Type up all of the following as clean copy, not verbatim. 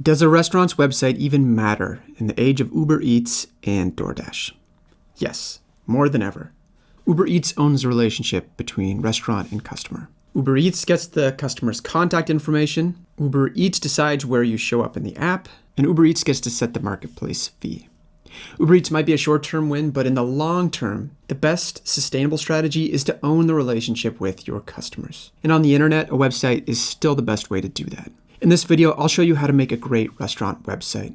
Does a restaurant's website even matter in the age of Uber Eats and DoorDash? Yes, more than ever. Uber Eats owns the relationship between restaurant and customer. Uber Eats gets the customer's contact information, Uber Eats decides where you show up in the app, and Uber Eats gets to set the marketplace fee. Uber Eats might be a short-term win, but in the long term, the best sustainable strategy is to own the relationship with your customers. And on the internet, a website is still the best way to do that. In this video, I'll show you how to make a great restaurant website.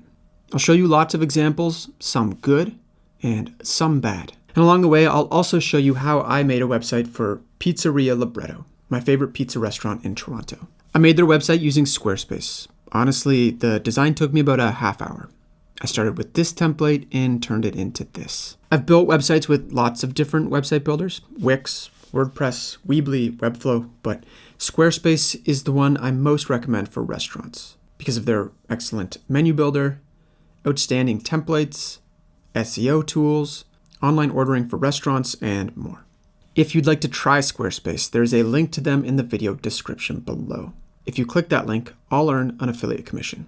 I'll show you lots of examples, some good and some bad. And along the way, I'll also show you how I made a website for Pizzeria Libretto, my favorite pizza restaurant in Toronto. I made their website using Squarespace. Honestly, the design took me about a half hour. I started with this template and turned it into this. I've built websites with lots of different website builders, Wix, WordPress, Weebly, Webflow, but Squarespace is the one I most recommend for restaurants because of their excellent menu builder, outstanding templates, SEO tools, online ordering for restaurants, and more. If you'd like to try Squarespace, there's a link to them in the video description below. If you click that link, I'll earn an affiliate commission.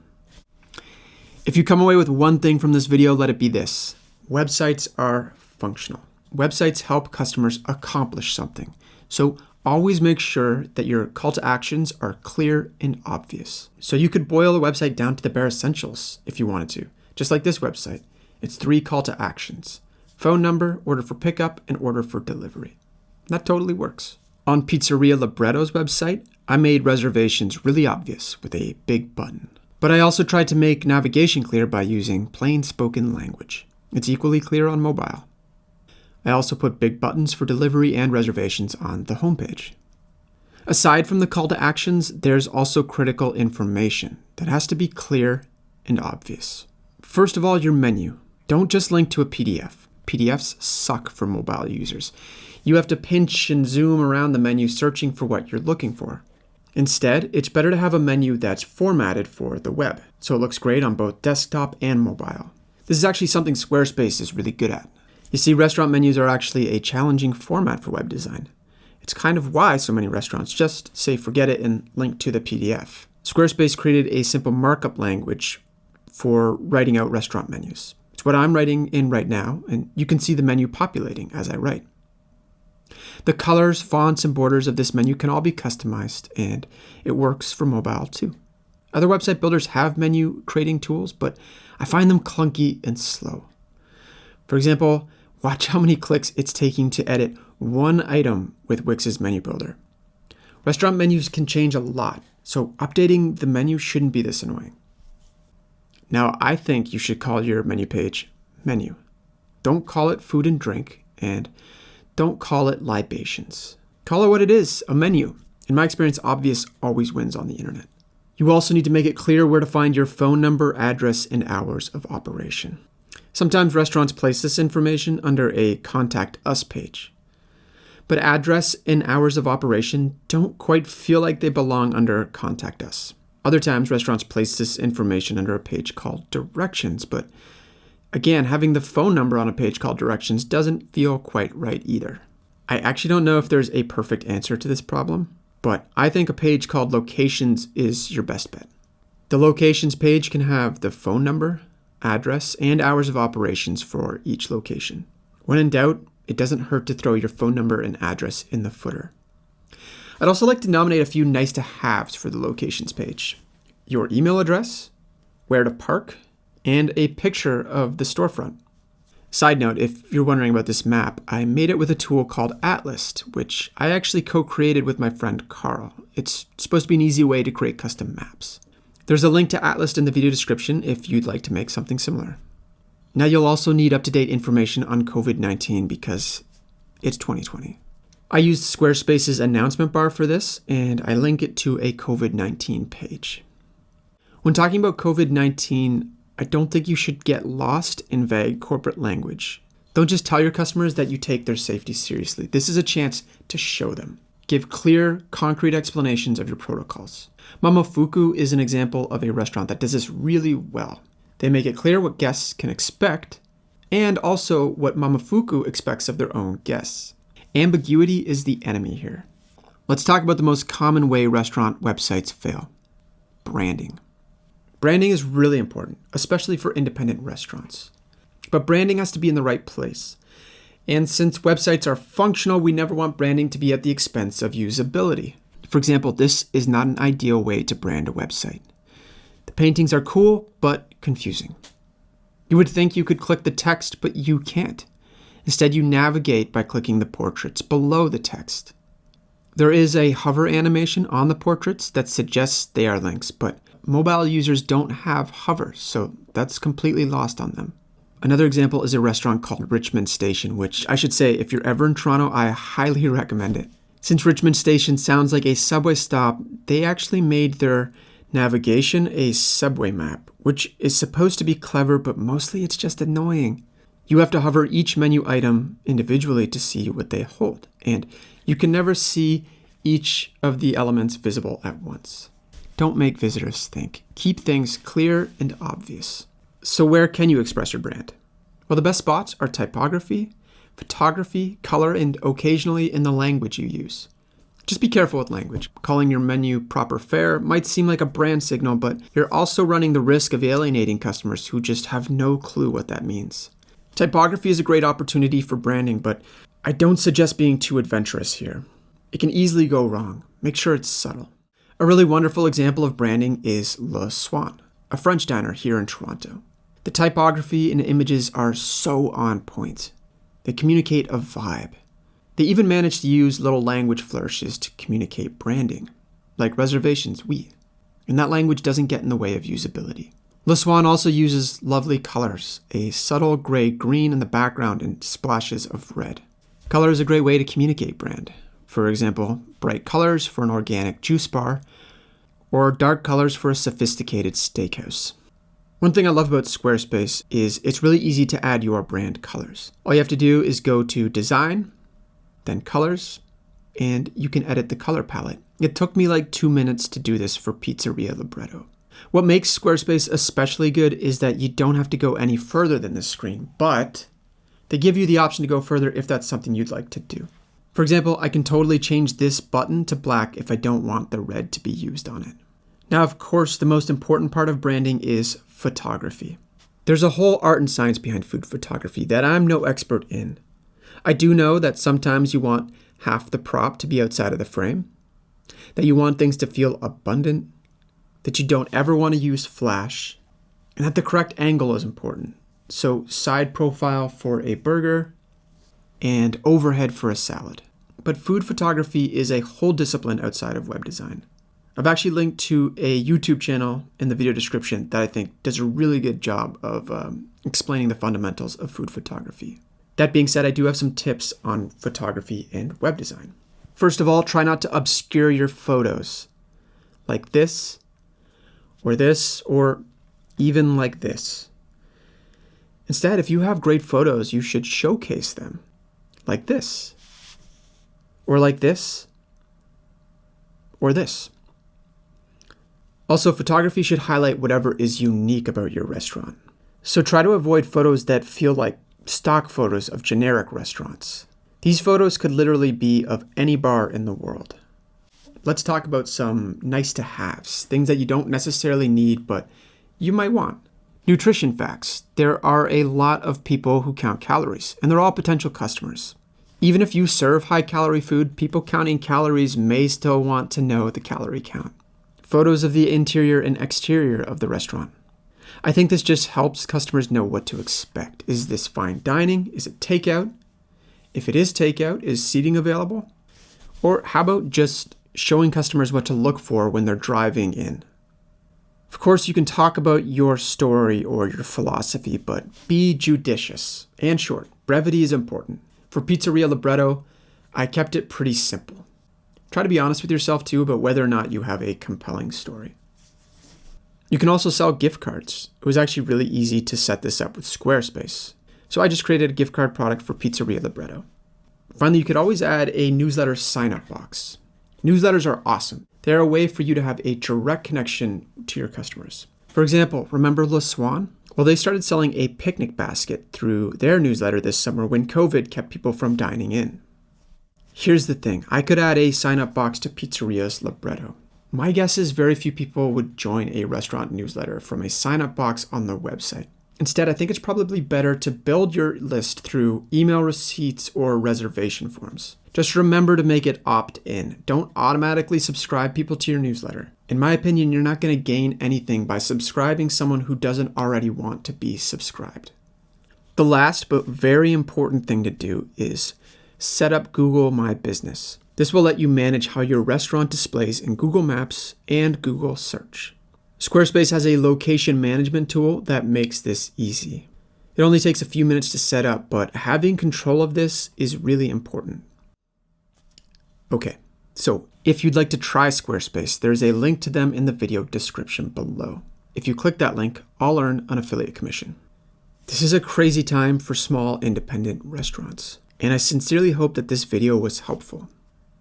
If you come away with one thing from this video, let it be this. Websites are functional. Websites help customers accomplish something. So always make sure that your call to actions are clear and obvious. So you could boil a website down to the bare essentials if you wanted to. Just like this website. It's 3 call to actions. Phone number, order for pickup, and order for delivery. That totally works. On Pizzeria Libretto's website, I made reservations really obvious with a big button. But I also tried to make navigation clear by using plain spoken language. It's equally clear on mobile. I also put big buttons for delivery and reservations on the homepage. Aside from the call to actions, there's also critical information that has to be clear and obvious. First of all, your menu. Don't just link to a PDF. PDFs suck for mobile users. You have to pinch and zoom around the menu searching for what you're looking for. Instead, it's better to have a menu that's formatted for the web, so it looks great on both desktop and mobile. This is actually something Squarespace is really good at. You see, restaurant menus are actually a challenging format for web design. It's kind of why so many restaurants just say forget it and link to the PDF. Squarespace created a simple markup language for writing out restaurant menus. It's what I'm writing in right now, and you can see the menu populating as I write. The colors, fonts, and borders of this menu can all be customized, and it works for mobile too. Other website builders have menu creating tools, but I find them clunky and slow. For example, watch how many clicks it's taking to edit one item with Wix's menu builder. Restaurant menus can change a lot, so updating the menu shouldn't be this annoying. Now, I think you should call your menu page menu. Don't call it food and drink, and don't call it libations. Call it what it is, a menu. In my experience, obvious always wins on the internet. You also need to make it clear where to find your phone number, address, and hours of operation. Sometimes restaurants place this information under a Contact Us page. But address and hours of operation don't quite feel like they belong under Contact Us. Other times, restaurants place this information under a page called Directions, but again, having the phone number on a page called Directions doesn't feel quite right either. I actually don't know if there's a perfect answer to this problem, but I think a page called Locations is your best bet. The Locations page can have the phone number, address, and hours of operations for each location. When in doubt, it doesn't hurt to throw your phone number and address in the footer. I'd also like to nominate a few nice-to-haves for the Locations page. Your email address, where to park, and a picture of the storefront. Side note, if you're wondering about this map, I made it with a tool called Atlas, which I actually co-created with my friend Carl. It's supposed to be an easy way to create custom maps. There's a link to Atlas in the video description if you'd like to make something similar. Now you'll also need up-to-date information on COVID-19 because it's 2020. I used Squarespace's announcement bar for this, and I link it to a COVID-19 page. When talking about COVID-19, I don't think you should get lost in vague corporate language. Don't just tell your customers that you take their safety seriously. This is a chance to show them. Give clear, concrete explanations of your protocols. Momofuku is an example of a restaurant that does this really well. They make it clear what guests can expect, and also what Momofuku expects of their own guests. Ambiguity is the enemy here. Let's talk about the most common way restaurant websites fail. Branding. Branding is really important, especially for independent restaurants. But branding has to be in the right place. And since websites are functional, we never want branding to be at the expense of usability. For example, this is not an ideal way to brand a website. The paintings are cool, but confusing. You would think you could click the text, but you can't. Instead, you navigate by clicking the portraits below the text. There is a hover animation on the portraits that suggests they are links, but mobile users don't have hover, so that's completely lost on them. Another example is a restaurant called Richmond Station, which I should say, if you're ever in Toronto, I highly recommend it. Since Richmond Station sounds like a subway stop, they actually made their navigation a subway map, which is supposed to be clever, but mostly it's just annoying. You have to hover each menu item individually to see what they hold, and you can never see each of the elements visible at once. Don't make visitors think. Keep things clear and obvious. So where can you express your brand? Well, the best spots are typography, photography, color, and occasionally in the language you use. Just be careful with language. Calling your menu proper fare might seem like a brand signal, but you're also running the risk of alienating customers who just have no clue what that means. Typography is a great opportunity for branding, but I don't suggest being too adventurous here. It can easily go wrong. Make sure it's subtle. A really wonderful example of branding is Le Swan, a French diner here in Toronto. The typography and images are so on point. They communicate a vibe. They even manage to use little language flourishes to communicate branding, like reservations, oui. And that language doesn't get in the way of usability. Le Swan also uses lovely colors, a subtle gray-green in the background and splashes of red. Color is a great way to communicate brand. For example, bright colors for an organic juice bar, or dark colors for a sophisticated steakhouse. One thing I love about Squarespace is it's really easy to add your brand colors. All you have to do is go to Design, then Colors, and you can edit the color palette. It took me like 2 minutes to do this for Pizzeria Libretto. What makes Squarespace especially good is that you don't have to go any further than this screen, but they give you the option to go further if that's something you'd like to do. For example, I can totally change this button to black if I don't want the red to be used on it. Now, of course, the most important part of branding is photography. There's a whole art and science behind food photography that I'm no expert in. I do know that sometimes you want half the prop to be outside of the frame, that you want things to feel abundant, that you don't ever want to use flash, and that the correct angle is important. So side profile for a burger and overhead for a salad. But food photography is a whole discipline outside of web design. I've actually linked to a YouTube channel in the video description that I think does a really good job of explaining the fundamentals of food photography. That being said, I do have some tips on photography and web design. First of all, try not to obscure your photos like this, or even like this. Instead, if you have great photos, you should showcase them like this, or like this, or this. Also, photography should highlight whatever is unique about your restaurant. So try to avoid photos that feel like stock photos of generic restaurants. These photos could literally be of any bar in the world. Let's talk about some nice to haves, things that you don't necessarily need, but you might want. Nutrition facts. There are a lot of people who count calories, and they're all potential customers. Even if you serve high calorie food, people counting calories may still want to know the calorie count. Photos of the interior and exterior of the restaurant. I think this just helps customers know what to expect. Is this fine dining? Is it takeout? If it is takeout, is seating available? Or how about just showing customers what to look for when they're driving in? Of course, you can talk about your story or your philosophy, but be judicious and short. Brevity is important. For Pizzeria Libretto, I kept it pretty simple. Try to be honest with yourself too about whether or not you have a compelling story. You can also sell gift cards. It was actually really easy to set this up with Squarespace. So I just created a gift card product for Pizzeria Libretto. Finally, you could always add a newsletter sign-up box. Newsletters are awesome. They're a way for you to have a direct connection to your customers. For example, remember Le Swan? Well, they started selling a picnic basket through their newsletter this summer when COVID kept people from dining in. Here's the thing. I could add a sign-up box to Pizzeria's Libretto. My guess is very few people would join a restaurant newsletter from a sign-up box on their website. Instead, I think it's probably better to build your list through email receipts or reservation forms. Just remember to make it opt-in. Don't automatically subscribe people to your newsletter. In my opinion, you're not going to gain anything by subscribing someone who doesn't already want to be subscribed. The last but very important thing to do is set up Google My Business. This will let you manage how your restaurant displays in Google Maps and Google Search. Squarespace has a location management tool that makes this easy. It only takes a few minutes to set up, but having control of this is really important. Okay, so if you'd like to try Squarespace, there's a link to them in the video description below. If you click that link, I'll earn an affiliate commission. This is a crazy time for small independent restaurants, and I sincerely hope that this video was helpful.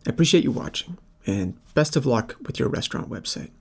I appreciate you watching, and best of luck with your restaurant website.